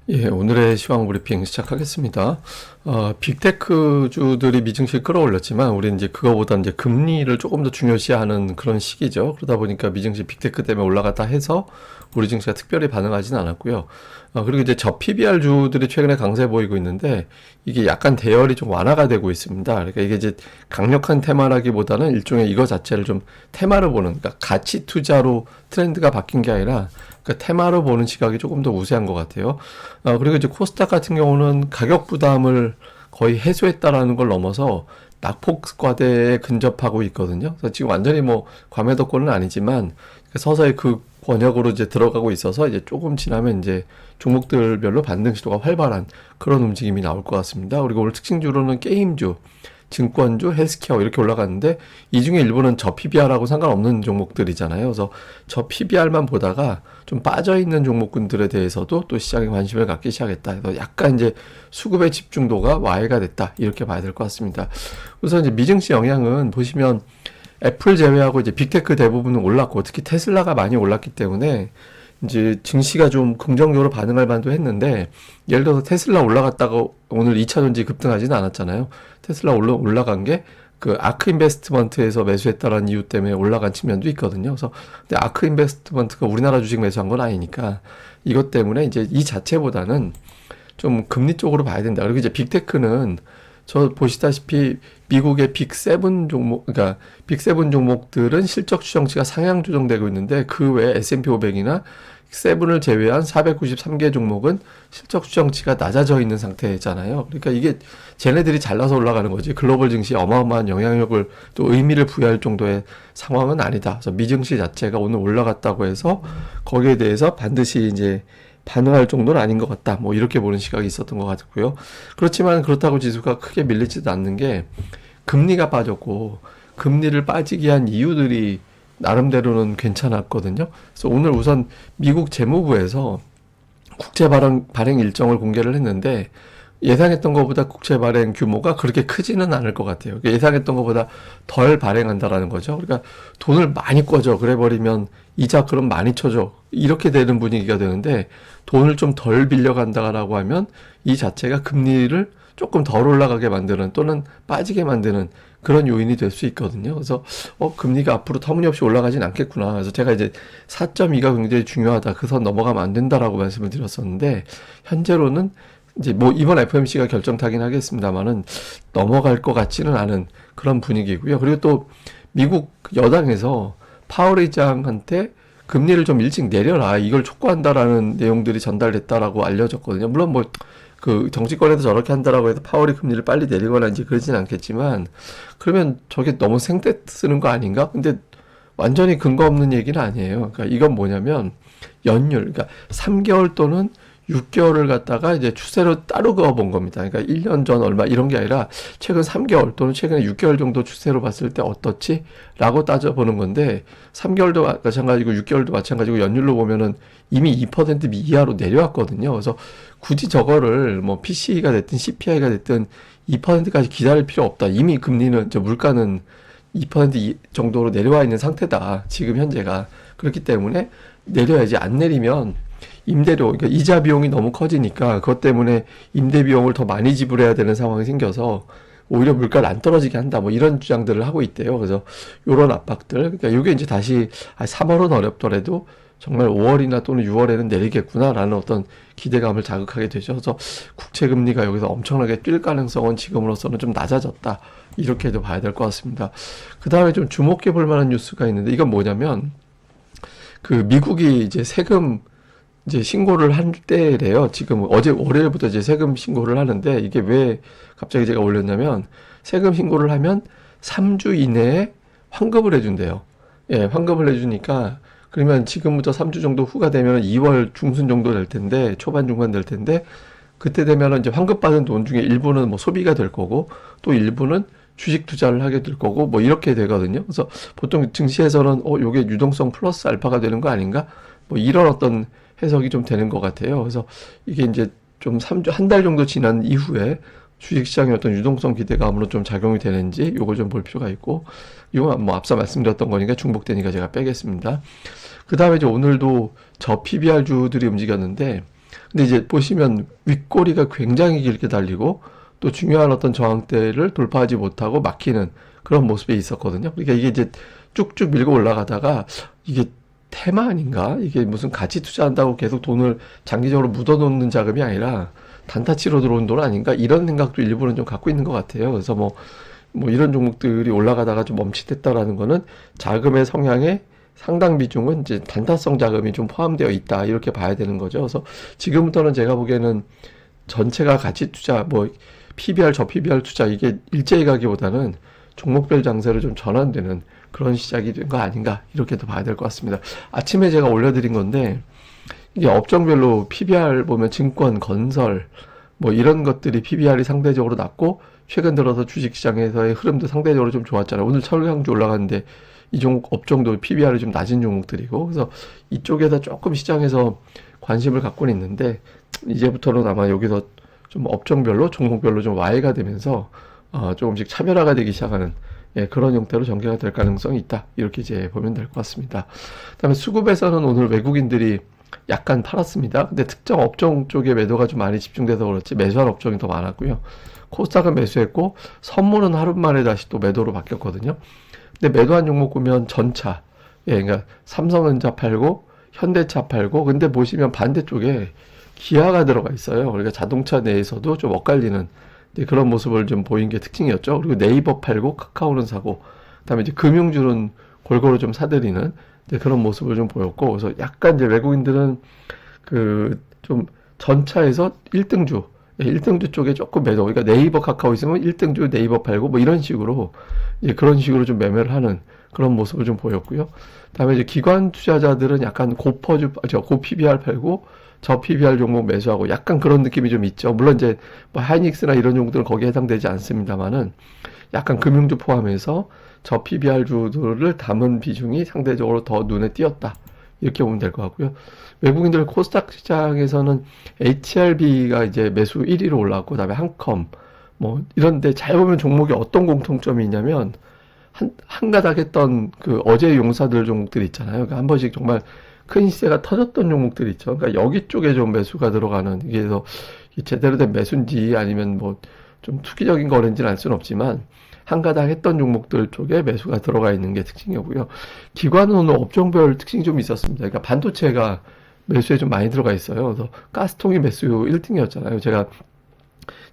예, 오늘의 시황 브리핑 시작하겠습니다. 빅테크주들이 미증시를 끌어올렸지만, 우리는 이제 그거보다 이제 금리를 조금 더 중요시하는 그런 시기죠. 그러다 보니까 미증시 빅테크 때문에 올라갔다 해서 우리 증시가 특별히 반응하지는 않았고요. 그리고 이제 저 PBR주들이 최근에 강세 보이고 있는데, 이게 약간 대열이 좀 완화가 되고 있습니다. 그러니까 이게 이제 강력한 테마라기보다는 일종의 이거 자체를 좀 테마를 보는, 그러니까 가치 투자로 트렌드가 바뀐 게 아니라, 그러니까 테마로 보는 시각이 조금 더 우세한 것 같아요. 그리고 이제 코스닥 같은 경우는 가격 부담을 거의 해소했다라는 걸 넘어서 낙폭 과대에 근접하고 있거든요. 그래서 지금 완전히 뭐 과매도권은 아니지만 서서히 그 권역으로 이제 들어가고 있어서 이제 조금 지나면 이제 종목들별로 반등 시도가 활발한 그런 움직임이 나올 것 같습니다. 그리고 오늘 특징주로는 게임주, 증권주, 헬스케어 이렇게 올라갔는데 이 중에 일부는 저 PBR하고 상관없는 종목들이잖아요. 그래서 저 PBR만 보다가 좀 빠져있는 종목군들에 대해서도 또 시장에 관심을 갖기 시작했다. 그래서 약간 이제 수급의 집중도가 와해가 됐다. 이렇게 봐야 될 것 같습니다. 우선 이제 미증시 영향은 보시면 애플 제외하고 이제 빅테크 대부분은 올랐고 특히 테슬라가 많이 올랐기 때문에 이제 증시가 좀 긍정적으로 반응할 만도 했는데 예를 들어서 테슬라 올라갔다가 오늘 2차전지 급등하지는 않았잖아요. 테슬라 올라간 게 그 아크 인베스트먼트에서 매수했다라는 이유 때문에 올라간 측면도 있거든요. 그래서 근데 아크 인베스트먼트가 우리나라 주식 매수한 건 아니니까 이것 때문에 이제 이 자체보다는 좀 금리 쪽으로 봐야 된다. 그리고 이제 빅테크는 저 보시다시피 미국의 빅7 종목, 그러니까 빅7 종목들은 실적 추정치가 상향 조정되고 있는데 그 외에 S&P 500이나 7을 제외한 493개 종목은 실적 추정치가 낮아져 있는 상태잖아요. 그러니까 이게 쟤네들이 잘나서 올라가는 거지 글로벌 증시에 어마어마한 영향력을 또 의미를 부여할 정도의 상황은 아니다. 그래서 미증시 자체가 오늘 올라갔다고 해서 거기에 대해서 반드시 이제 반응할 정도는 아닌 것 같다. 뭐 이렇게 보는 시각이 있었던 것 같고요. 그렇지만 그렇다고 지수가 크게 밀리지도 않는 게 금리가 빠졌고 금리를 빠지게 한 이유들이 나름대로는 괜찮았거든요. 그래서 오늘 우선 미국 재무부에서 국채 발행 일정을 공개를 했는데 예상했던 것보다 국채 발행 규모가 그렇게 크지는 않을 것 같아요. 그러니까 예상했던 것보다 덜 발행한다라는 거죠. 그러니까 돈을 많이 꿔줘. 그래 버리면 이자 그럼 많이 쳐줘. 이렇게 되는 분위기가 되는데 돈을 좀 덜 빌려간다라고 하면 이 자체가 금리를 조금 덜 올라가게 만드는 또는 빠지게 만드는 그런 요인이 될 수 있거든요. 그래서 금리가 앞으로 터무니없이 올라가진 않겠구나. 그래서 제가 이제 4.2가 굉장히 중요하다. 그 선 넘어가면 안 된다라고 말씀을 드렸었는데 현재로는 이제 뭐 이번 FOMC가 결정타긴 하겠습니다만은 넘어갈 것 같지는 않은 그런 분위기고요. 그리고 또 미국 여당에서 파월 의장한테 금리를 좀 일찍 내려라 이걸 촉구한다라는 내용들이 전달됐다라고 알려졌거든요. 물론 뭐 그 정치권에서 저렇게 한다라고 해서 파월이 금리를 빨리 내리거나 이제 그러진 않겠지만 그러면 저게 너무 생떼 쓰는 거 아닌가? 근데 완전히 근거 없는 얘기는 아니에요. 그러니까 이건 뭐냐면 연율, 그러니까 3개월 또는 6개월을 갖다가 이제 추세로 따르고 본 겁니다. 그러니까 1년 전 얼마 이런 게 아니라 최근 3개월 또는 최근에 6개월 정도 추세로 봤을 때 어떻지? 라고 따져보는 건데 3개월도 마찬가지고 6개월도 마찬가지고 연율로 보면은 이미 2% 이하로 내려왔거든요. 그래서 굳이 저거를 뭐 PCE가 됐든 CPI가 됐든 2%까지 기다릴 필요 없다. 이미 금리는 물가는 2% 정도로 내려와 있는 상태다. 지금 현재가. 그렇기 때문에 내려야지. 안 내리면 임대료, 그러니까 이자 비용이 너무 커지니까 그것 때문에 임대 비용을 더 많이 지불해야 되는 상황이 생겨서 오히려 물가를 안 떨어지게 한다. 뭐 이런 주장들을 하고 있대요. 그래서 요런 압박들. 그러니까 이게 이제 다시 3월은 어렵더라도 정말 5월이나 또는 6월에는 내리겠구나라는 어떤 기대감을 자극하게 되죠. 그래서 국채 금리가 여기서 엄청나게 뛸 가능성은 지금으로서는 좀 낮아졌다. 이렇게도 봐야 될 것 같습니다. 그 다음에 좀 주목해 볼 만한 뉴스가 있는데 이건 뭐냐면 그 미국이 이제 세금 이제 신고를 한 때래요. 지금 어제 월요일부터 이제 세금 신고를 하는데 이게 왜 갑자기 제가 올렸냐면 세금 신고를 하면 3주 이내에 환급을 해준대요. 예, 환급을 해주니까 그러면 지금부터 3주 정도 후가 되면 2월 중순 정도 될 텐데 초반 중반 될 텐데 그때 되면 이제 환급받은 돈 중에 일부는 뭐 소비가 될 거고 또 일부는 주식 투자를 하게 될 거고 뭐 이렇게 되거든요. 그래서 보통 증시에서는 요게 유동성 플러스 알파가 되는 거 아닌가? 뭐 이런 어떤 해석이 좀 되는 것 같아요. 그래서 이게 이제 좀 3주, 한 달 정도 지난 이후에 주식시장의 어떤 유동성 기대감으로 좀 작용이 되는지 요걸 좀 볼 필요가 있고, 이건 뭐 앞서 말씀드렸던 거니까 중복되니까 제가 빼겠습니다. 그 다음에 이제 오늘도 저 PBR 주들이 움직였는데, 근데 이제 보시면 윗꼬리가 굉장히 길게 달리고 또 중요한 어떤 저항대를 돌파하지 못하고 막히는 그런 모습이 있었거든요. 그러니까 이게 이제 쭉쭉 밀고 올라가다가 이게 테마 아닌가? 이게 무슨 가치 투자한다고 계속 돈을 장기적으로 묻어놓는 자금이 아니라 단타치로 들어온 돈 아닌가? 이런 생각도 일부는 좀 갖고 있는 것 같아요. 그래서 뭐 이런 종목들이 올라가다가 좀 멈칫했다라는 거는 자금의 성향에 상당 비중은 이제 단타성 자금이 좀 포함되어 있다. 이렇게 봐야 되는 거죠. 그래서 지금부터는 제가 보기에는 전체가 가치 투자, 뭐 PBR, 저 PBR 투자 이게 일제히 가기보다는 종목별 장세로 좀 전환되는 그런 시작이 된 거 아닌가 이렇게도 봐야 될 것 같습니다. 아침에 제가 올려드린 건데 이게 업종별로 PBR 보면 증권, 건설 뭐 이런 것들이 PBR이 상대적으로 낮고 최근 들어서 주식시장에서의 흐름도 상대적으로 좀 좋았잖아요. 오늘 철강주 올라갔는데 이 종목 업종도 PBR이 좀 낮은 종목들이고 그래서 이쪽에서 조금 시장에서 관심을 갖고는 있는데 이제부터는 아마 여기서 좀 업종별로 종목별로 좀 와해가 되면서 조금씩 차별화가 되기 시작하는 그런 형태로 전개가 될 가능성이 있다. 이렇게 이제 보면 될 것 같습니다. 그다음에 수급에서는 오늘 외국인들이 약간 팔았습니다. 근데 특정 업종 쪽에 매도가 좀 많이 집중돼서 그렇지 매수한 업종이 더 많았고요. 코스닥은 매수했고 선물은 하루 만에 다시 또 매도로 바뀌었거든요. 근데 매도한 종목 보면 전차, 그러니까 삼성전자 팔고 현대차 팔고 근데 보시면 반대쪽에 기아가 들어가 있어요. 그러니까 자동차 내에서도 좀 엇갈리는 그런 모습을 좀 보인 게 특징이었죠. 그리고 네이버 팔고 카카오는 사고, 그다음에 이제 금융주는 골고루 좀 사들이는 그런 모습을 좀 보였고, 그래서 약간 이제 외국인들은 그 좀 전차에서 1등주, 1등주 쪽에 조금 매도, 그러니까 네이버 카카오 있으면 1등주 네이버 팔고 뭐 이런 식으로 이제 그런 식으로 좀 매매를 하는 그런 모습을 좀 보였고요. 그다음에 이제 기관 투자자들은 약간 고 PBR 팔고 저 PBR 종목 매수하고 약간 그런 느낌이 좀 있죠. 물론 이제 뭐 하이닉스나 이런 종목들은 거기에 해당되지 않습니다만은 약간 금융주 포함해서 저 PBR 주들을 담은 비중이 상대적으로 더 눈에 띄었다. 이렇게 보면 될 것 같고요. 외국인들 코스닥 시장에서는 HRB가 이제 매수 1위로 올라왔고, 그다음에 한컴, 뭐 이런데 잘 보면 종목이 어떤 공통점이 있냐면 한가닥 했던 그 어제 용사들 종목들 있잖아요. 그러니까 한 번씩 정말 큰 시세가 터졌던 종목들 있죠. 그러니까 여기 쪽에 좀 매수가 들어가는 이게 그래서 제대로 된 매수인지 아니면 뭐 좀 투기적인 거래인지는 알 수는 없지만 한가닥 했던 종목들 쪽에 매수가 들어가 있는 게 특징이고요. 기관은 오늘 업종별 특징이 좀 있었습니다. 그러니까 반도체가 매수에 좀 많이 들어가 있어요. 그래서 가스통이 매수 1등이었잖아요. 제가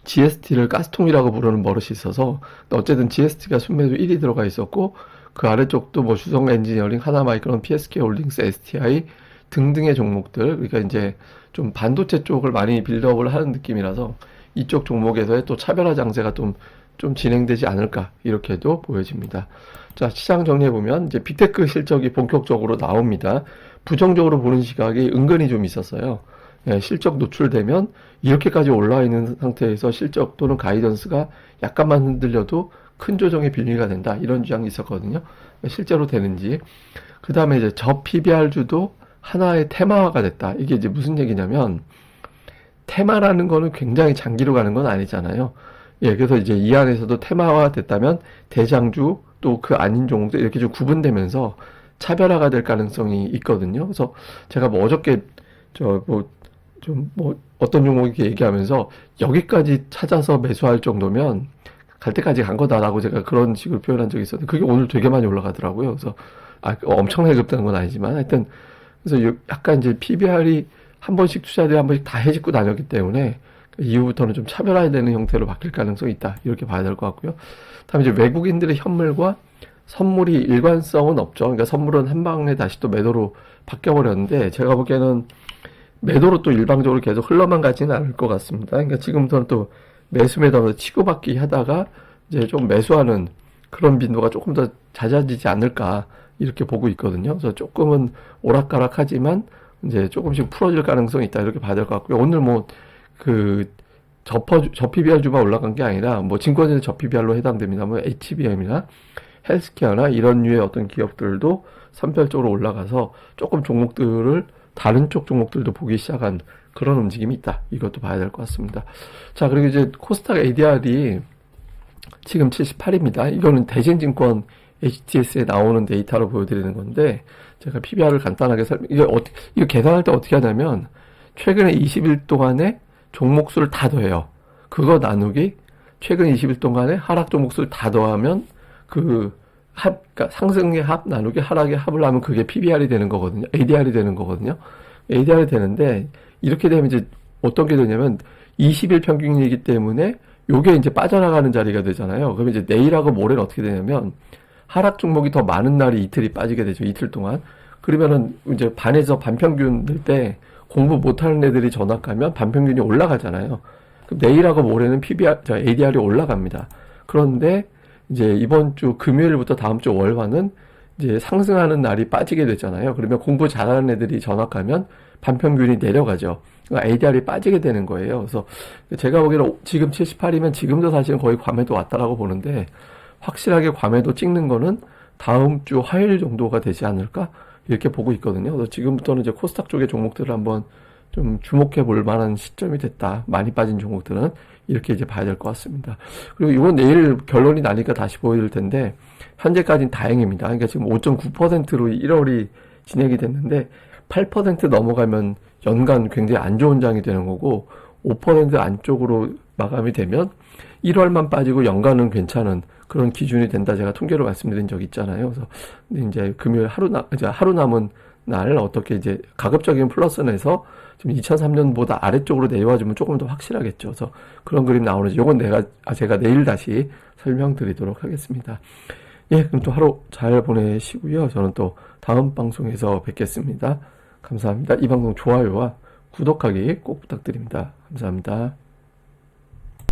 GST를 가스통이라고 부르는 버릇이 있어서 어쨌든 GST가 순매수 1위 들어가 있었고 그 아래쪽도 뭐 주성 엔지니어링, 하나마이크론, PSK 홀딩스, STI 등등의 종목들, 그러니까 이제 좀 반도체 쪽을 많이 빌드업을 하는 느낌이라서 이쪽 종목에서의 또 차별화 장세가 좀 진행되지 않을까 이렇게도 보여집니다. 자, 시장 정리해 보면 이제 빅테크 실적이 본격적으로 나옵니다. 부정적으로 보는 시각이 은근히 좀 있었어요. 실적 노출되면 이렇게까지 올라와 있는 상태에서 실적 또는 가이던스가 약간만 흔들려도 큰 조정의 빌미가 된다. 이런 주장이 있었거든요. 실제로 되는지. 그 다음에 이제 저 PBR주도 하나의 테마화가 됐다. 이게 이제 무슨 얘기냐면 테마라는 거는 굉장히 장기로 가는 건 아니잖아요. 그래서 이제 이 안에서도 테마화 됐다면 대장주 또 그 아닌 종목들 이렇게 좀 구분되면서 차별화가 될 가능성이 있거든요. 그래서 제가 뭐 어저께 어떤 종목 이렇게 얘기하면서 여기까지 찾아서 매수할 정도면 갈 때까지 간 거다라고 제가 그런 식으로 표현한 적이 있었는데 그게 오늘 되게 많이 올라가더라고요. 그래서 엄청나게 급등한 건 아니지만 하여튼 그래서 약간 이제 PBR이 한 번씩 투자돼 한 번씩 다 해집고 다녔기 때문에 이후부터는 좀 차별화되는 형태로 바뀔 가능성이 있다. 이렇게 봐야 될 것 같고요. 다음에 이제 외국인들의 현물과 선물이 일관성은 없죠. 그러니까 선물은 한 방에 다시 또 매도로 바뀌어버렸는데 제가 보기에는 매도로 또 일방적으로 계속 흘러만 가지는 않을 것 같습니다. 그러니까 지금부터는 또 매수 매도하면서 치고받기 하다가 이제 좀 매수하는 그런 빈도가 조금 더 잦아지지 않을까 이렇게 보고 있거든요. 그래서 조금은 오락가락하지만 이제 조금씩 풀어질 가능성이 있다 이렇게 봐야 될 것 같고요. 오늘 뭐 그 저 PBR 주만 올라간 게 아니라 뭐 증권에서 저 PBR로 해당됩니다. 뭐 HBM이나 헬스케어나 이런 류의 어떤 기업들도 선별적으로 올라가서 조금 종목들을 다른 쪽 종목들도 보기 시작한 그런 움직임이 있다. 이것도 봐야 될 것 같습니다. 자, 그리고 이제 코스닥 ADR이 지금 78입니다. 이거는 대신증권 HTS에 나오는 데이터로 보여드리는 건데, 제가 PBR을 간단하게 이거 계산할 때 어떻게 하냐면, 최근에 20일 동안에 종목 수를 다 더해요. 그거 나누기 최근 20일 동안에 하락 종목 수를 다 더하면 그러니까 상승의 합 나누기 하락의 합을 하면 그게 PBR이 되는 거거든요. ADR이 되는 거거든요. ADR이 되는데 이렇게 되면 이제 어떤 게 되냐면 20일 평균이기 때문에 요게 이제 빠져나가는 자리가 되잖아요. 그러면 이제 내일하고 모레는 어떻게 되냐면 하락 종목이 더 많은 날이 이틀이 빠지게 되죠. 이틀 동안. 그러면은 이제 반에서 반평균 될 때 공부 못하는 애들이 전학가면 반평균이 올라가잖아요. 그럼 내일하고 모레는 ADR이 올라갑니다. 그런데 이제 이번 주 금요일부터 다음 주 월화는 이제 상승하는 날이 빠지게 되잖아요. 그러면 공부 잘하는 애들이 전학가면 반평균이 내려가죠. 그러니까 ADR이 빠지게 되는 거예요. 그래서 제가 보기에는 지금 78이면 지금도 사실은 거의 과매도 왔다라고 보는데 확실하게 과매도 찍는 거는 다음 주 화요일 정도가 되지 않을까 이렇게 보고 있거든요. 그래서 지금부터는 이제 코스닥 쪽의 종목들을 한번 좀 주목해 볼 만한 시점이 됐다. 많이 빠진 종목들은 이렇게 이제 봐야 될 것 같습니다. 그리고 이건 내일 결론이 나니까 다시 보여드릴 텐데 현재까지는 다행입니다. 그러니까 지금 5.9%로 1월이 진행이 됐는데 8% 넘어가면 연간 굉장히 안 좋은 장이 되는 거고 5% 안쪽으로 마감이 되면 1월만 빠지고 연간은 괜찮은 그런 기준이 된다. 제가 통계로 말씀드린 적 있잖아요. 그래서 이제 금요일 이제 하루 남은 날 어떻게 이제 가급적이면 플러스 내서 지금 2003년보다 아래쪽으로 내려와주면 조금 더 확실하겠죠. 그래서 그런 그림 나오는지 요건 제가 내일 다시 설명드리도록 하겠습니다. 예, 그럼 또 하루 잘 보내시고요. 저는 또 다음 방송에서 뵙겠습니다. 감사합니다. 이 방송 좋아요와 구독하기 꼭 부탁드립니다. 감사합니다.